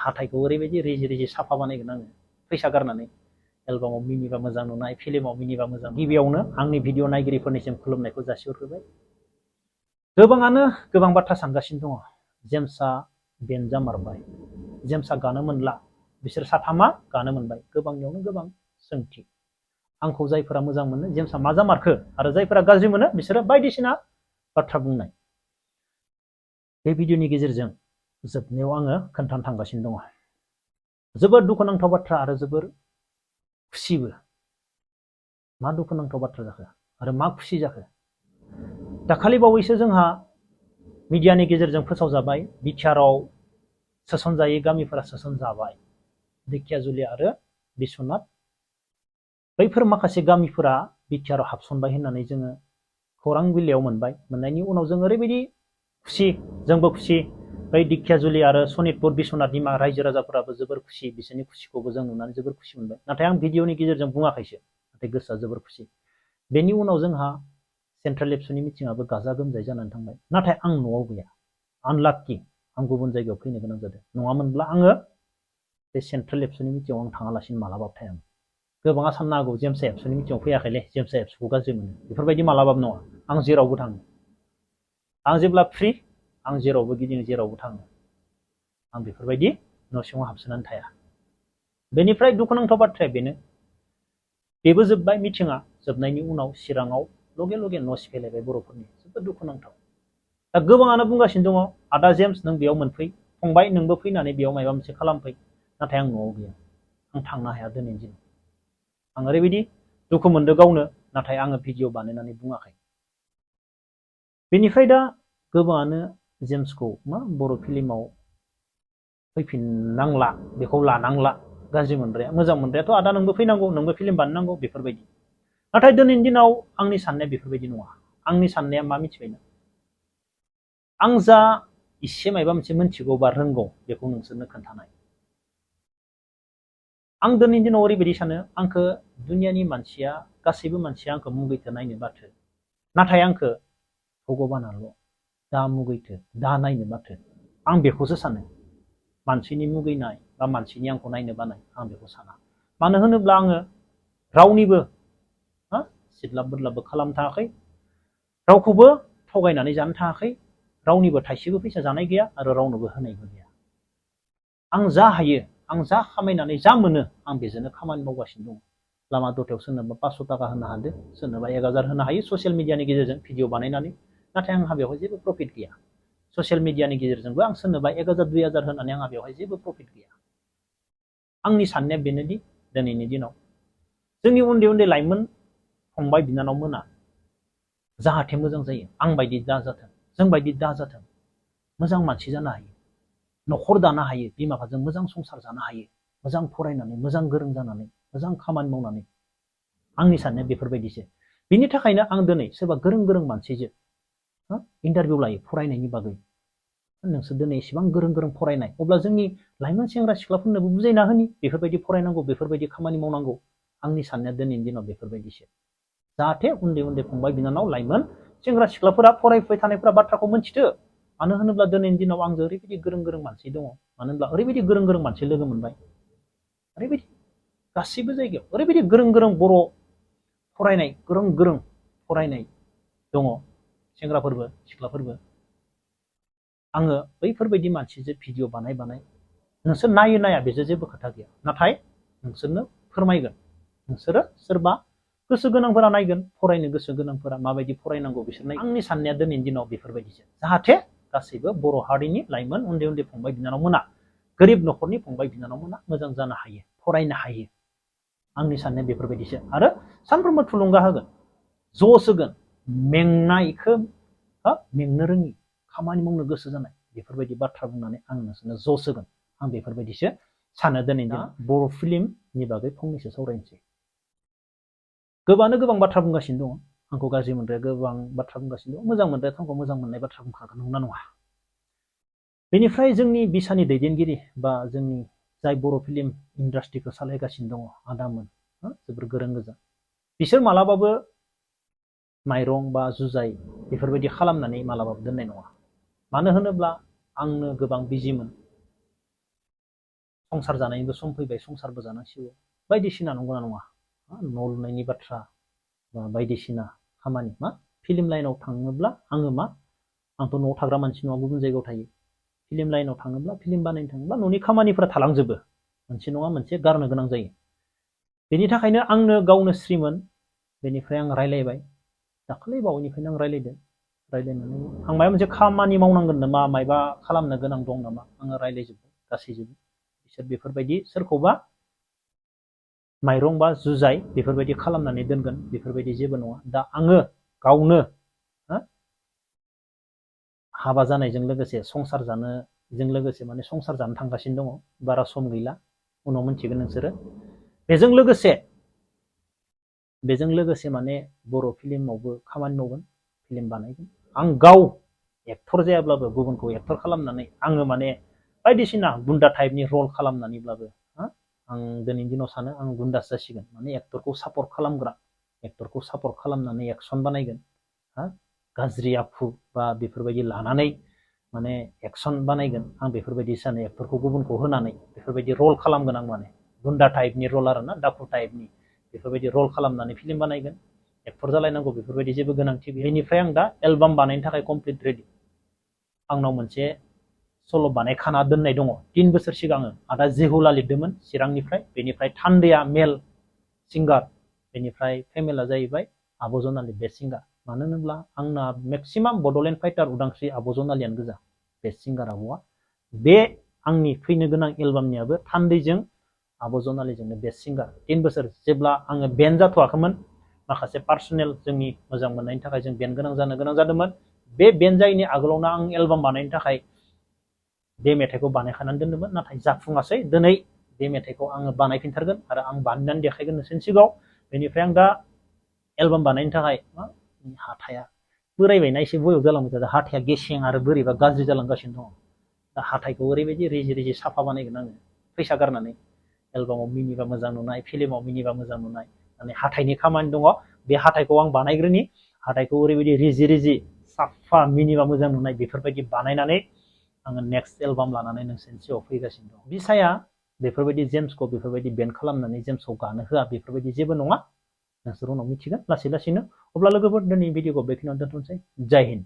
हाथाइखौ ओरैबायदि रिजि रिजि साफा बानायगोन आङो फैसा गारनानै एलबामाव मिनिबा मोजां नुनाय फिल्माव मिनिबा मोजां। गिबियावनो आंनि भिडिअ नायगिरिफोरनिसिम खुलुमनायखौ जासिहरग्रोबाय। गोबाङानो गोबां बाथ्रा सानगासिनो दङ। जेम्सआ बेन जामारबाय, जेम्सआ गानो मोनला, बिसोर साथामा गानो मोनबाय। गोबांनियावनो गोबां सोंथि। आंखौ जायफोरा मोजां मोनो जेम्सआ मा जामारखो आरो जायफोरा गाज्रि मोनो बिसोरो बायदिसिना बाथ्रा बुंनाय। बे भिडिअनि गेजेरजों जोबनायाव आङो खोन्थानो थांगासिनो दङ। जोबोद दुखुनांथाव बाथ्रा आरो जोबोर खुसिबो। मा दुखुनांथाव बाथ्रा जाखो आरो मा खुसि जाखो? दाखालि बावैसो जोंहा मिडियानि गेजेरजों फोसावजाबाय बिटिआरआव सोसनजायै गामिफोरा सोसनजाबाय। ढेकियाजुलि आरो बिस्वनाथ बैफोर माखासे गामिफोरा बिटिआरआव हाबसनबाय होननानै जोङो खौरां बिलाइयाव मोनबाय। मोननायनि उनाव जों ओरैबायदि खुसि, जोंबो खुसि, बै ढेकियाजुलि आरो सनितपुर बिस्वनाथनि रायजो राजाफोराबो जोबोर खुसि। बिसोरनि खुसिखौबो जों नुनानै जोबोर खुसि मोनबाय। नाथाय आं भिडिअनि गेजेरजों बुङाखैसो, नाथाय गोसोआ जोबोर खुसि। बेनि उनाव जोंहा सेन्ट्रेल एबसुनि मिटिंआबो गाजा गोमजायै जानानै थांबाय। नाथाय आं न'आव गैया, आनलाक्कि। आं गुबुन जायगायाव फैनो गोनां जादों। नङामोनब्ला आङो बे सेन्ट्रेल एबसुनि मिटिंआव आं थाङालासिनो मालाबाबो थायामोन। गोबाङा साननो हागौ जेम्सआ एबसुनि मिटिंआव फैयाखैलै, जेम्सआ एबसुखौ गाज्रि मोनो। बेफोरबायदि मालाबाबो नङा। आं जेरावबो थाङो। आं जेब्ला फ्रि आं जेरावबो गिदिङो, जेरावबो थाङो। आं बेफोरबायदि न' सिङाव हाबसोनानै थाया। बेनिफ्राय दुखुनांथाव बाथ्राया बेनो, बेबो जोब्बाय मिटिंआ। जोबनायनि उनाव चिराङाव लगे लगे न' सिफायलायबाय बर'फोरनि। जोबोद दुखुनांथाव। दा गोबाङानो बुंगासिनो दङ, आदा जेम्स नों बेयाव मोनफै, फंबाय नोंबो फैनानै बेयाव माबा मोनसे खालामफै। नाथाय आं न'आव गैया, आं थांनो हाया दिनैनि दिनाव। आं ओरैबायदि दुखु मोनदों गावनो, नाथाय आङो भिडिअ बानायनानै बुङाखै। बेनिफ्राय दा गोबाङानो जेम्सखौ मा बर' फिल्माव फैफिननांला, बेखौ लानांला, गाज्रि मोनग्राया। मोजां मोनग्रायाथ' आदा नोंबो फैनांगौ, नोंबो फिल्म बानायनांगौ, बेफोरबायदि। नाथाय दिनैनि दिनाव आंनि साननाया बेफोरबायदि नङा। आंनि साननाया मा मिथिबायना? आं जा एसे माबा मोनसे मिथिगौ बा रोंगौ बेखौ नोंसोरनो खोन्थानाय। आं दिनैनि दिनाव ओरैबायदि सानो, आंखौ दुनियानि मानसिया, गासैबो मानसिया आंखौ मुगैथो, नायनो बाथो। नाथाय आंखौ भगबानाल' दा मुगैथो, दा नायनो बाथो। आं बेखौसो सानो। मानसिनि मुगैनाय बा मानसिनि आंखौ नायनो बानाय, आं बेखौ साना। मानो होनोब्ला आङो रावनिबो सिदलाब बोदलाबबो खालामनो थाङाखै, रावखौबो थगायनानै जानो थाङाखै, रावनिबो थाइसेबो फैसा जानाय गैया आरो रावनोबो होनायबो गैया। आं जा हायो, आं जा खामायनानै जा मोनो, आं बेजोंनो खामानि मावगासिनो दङ। लामा दथायाव सोरनोबा 500 थाखा होनो हादों, सोरनोबा 1000 होनो हायो ससियेल मिडियानि गेजेरजों भिडिअ बानायनानै। नाथाय आंहा बेवहाय जेबो प्रफिट गैया। ससियेल मिडियानि गेजेरजोंबो आं सोरनोबा 1000 2000 होनानै आंहा बेवहाय जेबो प्रफिट गैया। आंनि साननाया बेनोदि दिनैनि दिनाव जोंनि उन्दै उन्दै लाइमोन फंबाय बिनानावमोना जाहाथे मोजां जायो, आं बायदि दाजाथों, जों बायदि दाजाथों, मोजां मानसि जानो हायो, न'खर दानो हायो, बिमा बिफाजों मोजां संसार जानो हायो, मोजां फरायनानै, मोजां गोरों जानानै, मोजां खामानि मावनानै। आंनि साननाया बेफोरबायदिसो। बिनि थाखायनो आं दिनै सोरबा गोरों गोरों मानसिजों इन्टारभिउ लायो फरायनायनि बागै। नोंसोर दिनै एसेबां गोरों गोरों फरायनाय, अब्ला जोंनि लाइमोन सेंग्रा सिख्लाफोरनोबो बुजायना होनि, बेफोरबायदि फरायनांगौ, बेफोरबायदि खामानि मावनांगौ। आंनि साननाया दिनैनि दिनाव बेफोरबायदिसो। जाहाथे उन्दै उन्दै फंबाय बिनानाव लाइमोन सेंग्रा सिख्लाफोरा फरायफुबाय थानायफोरा बाथ्राखौ मोनथिथो। मानो होनोब्ला दिनैनि दिनाव आंजों ओरैबायदि गोरों गोरों मानसि दङ, मानो होनब्ला ओरैबायदि गोरों गोरों मानसि लोगो मोनबाय, ओरैबायदि गासैबो जायगायाव ओरैबायदि गोरों गोरों बर' फरायनाय, गोरों गोरों फरायनाय दङ, सेंग्राफोरबो सिख्लाफोरबो। आङो बैफोरबायदि मानसिजों भिडिअ बानाय बानाय, नोंसोर नायो नाया बेजों जेबो खोथा गैया, नाथाय नोंसोरनो फोरमायगोन। नोंसोरो सोरबा गोसो गोनांफोरा नायगोन, फरायनो गोसो गोनांफोरा माबायदि फरायनांगौ बिसोर नायगोन। आंनि साननाया दिनैनि दिनाव बेफोरबायदिसो। जाहाथे गासैबो बर' हारिनि लाइमोन उन्दै उन्दै फंबाय बिनानावमोना, गोरिब न'खरनि फंबाय बिनानावमोना मोजां जानो हायो, फरायनो हायो। आंनि साननाया बेफोरबायदिसो। आरो सानफ्रोमबो थुलुंगा होगोन, जस होगोन। मेंनायखौ मेंनो रोङि, खामानि मावनो गोसो जानाय, बेफोरबायदि बाथ्रा बुंनानै आं नोंसोरनो जस होगोन। आं बेफोरबायदिसो सानो दिनैनि दिनाव। बर' फिल्मनि बागै फंनैसो सावरायनोसै। गोबाङानो गोबां बाथ्रा बुंगासिनो दङ, आंखौ गाज्रि मोनग्राया गोबां बाथ्रा बुंगासिनो दङ, मोजां मोनग्रायाथ' आंखौ मोजां मोननाय बाथ्रा बुंखागोन, नंगौना नङा? बेनिफ्राय जोंनि बिसानि दैदेनगिरि बा जोंनि जाय बर' फिल्म इन्डास्ट्रिखौ सालायगासिनो दङ आदामोन, जोबोर गोरों गोजा। बिसोर मालाबाबो माइरं बा जुजाइ बेफोरबायदि खालामनानै मालाबाबो दोननाय नङा। मानो होनोब्ला आंनो गोबां बिजिमोन, संसार जानायनिबो सम फैबाय, संसारबो जानांसिगौ बायदिसिना, नंगौना नङा? न' लुनायनि बाथ्रा बा बायदिसिना खामानि, मा फिल्म लाइनाव थाङोब्ला आङो मा, आंथ' न'आव थाग्रा मानसि नङा, गुबुन जायगायाव थायो। फिल्म लाइनाव थाङोब्ला, फिल्म बानायनो थाङोब्ला न'नि खामानिफोरा थालांजोबो, मोनसे नङा मोनसे गारनो गोनां जायो। बेनि थाखायनो आंनो गावनो स्रिमोन। बेनिफ्राय आं रायलायबाय, दाखालि बावैनिफ्रायनो आं रायलायदों। रायलायनानै आं माबा मोनसे खामानि मावनांगोन नामा, मायबा खालामनो गोनां दं नामा, आङो रायलायजोबबाय गासैजोंबो। बिसोर बेफोरबायदि सोरखौबा माइरं बा जुजाय बेफोरबायदि खालामनानै दोनगोन, बेफोरबायदि जेबो नङा। दा आङो गावनो हाबा जानायजों लोगोसे संसार जानोजों लोगोसे माने संसार जानो थांगासिनो दङ, बारा सम गैला, उनाव मोनथिगोन नोंसोरो। बेजों लोगोसे माने बर' फिल्मावबो खामानि मावगोन, फिल्म बानायगोन। आं गाव एक्टर जायाब्लाबो गुबुनखौ एक्टर खालामनानै आङो माने बायदिसिना गुन्दा टाइपनि रल खालामनानैब्लाबो आं दिनैनि दिनाव सानो आं गुन्दासो जासिगोन, माने एक्टरखौ सापर्ट खालामग्रा, एक्टरखौ सापर्ट खालामनानै एक्सन बानायगोन, गाज्रि आखु बा बेफोरबायदि लानानै माने एक्सन बानायगोन। आं बेफोरबायदि सानो, एक्टरखौ गुबुनखौ होनानै बेफोरबायदि रल खालामगोन आं, माने गुन्दा टाइपनि रल आरोना, डाकु टाइपनि बेफोरबायदि रल खालामनानै फिल्म बानायगोन। एक्टर जालायनांगौ बेफोरबायदि जेबो गोनांथि गैया। बेनिफ्राय आं दा एलबाम बानायनो थाखाय कमप्लिट रेडि। आंनाव मोनसे सल' बानायखाना दोननाय दङ, 3 बोसोर सिगां आदा जेहुला लिरदोंमोन चिरांनिफ्राय। बेनिफ्राय थान्दैया मेल सिंगार, बेनिफ्राय फेमेला जाहैबाय आब' जनालि बेस्ट सिंगार। मानो होनोब्ला आंना मेक्सिमाम बड'लेण्ड फाइटार उदांस्रि आब' जनालियानो गोजा बेस्ट सिंगार आब'आ। बे आंनि फैनो गोनां एलबामनियाबो थान्दैजों आब' जनालिजोंनो बेस्ट सिंगार। 3 बोसोर जेब्ला आङो बेन्ड जाथ'वाखैमोन, माखासे पार्सनेल जोंनि मोजां मोननायनि थाखाय जों बेन्ड जानो गोनां जादोंमोन। बे बेन्ड जायैनि आगोलावनो आं एलबाम बानायनो थाखाय बे मेथाइखौ बानायखानानै दोन्दोंमोन, नाथाय जाफुङासै। दिनै बे मेथाइखौ आङो बानायफिनथारगोन आरो आं बानायनानै देखायगोन नोंसोरनि सिगाङाव। बेनिफ्राय आं दा एलबाम बानायनो थाखाय हाथाया बोरायबायना, एसे बयस जालांबाय थादों, हाथाया गेसें आरो बोरैबा गाज्रि जालांगासिनो दङ। दा हाथाइखौ ओरैबायदि रिजि रिजि साफा बानायगोन आङो फैसा गारनानै। एलबामाव मिनिबा मोजां नुनाय, फिल्माव मिनिबा मोजां नुनाय, माने हाथाइनि खामानि दङ। बे हाथाइखौ आं बानायग्रोनि, हाथाइखौ ओरैबायदि रिजि रिजि साफा मिनिबा मोजां नुनाय बेफोरबायदि बानायनानै आङो नेक्स्ट एलबाम लानानै नोंसोरनि सिगाङाव फैगासिनो दं। बिसाया बेफोरबायदि जेम्सखौ बेफोरबायदि बेन्ड खालामनानै जेम्सखौ गानो होआ, बेफोरबायदि जेबो नङा। नोंसोर उनाव मिथिगोन लासै लासैनो। अब्ला लोगोफोर, दिनै भिडिअखौ बेखिनियावनो दोनथ'नोसै। जय हिन्द।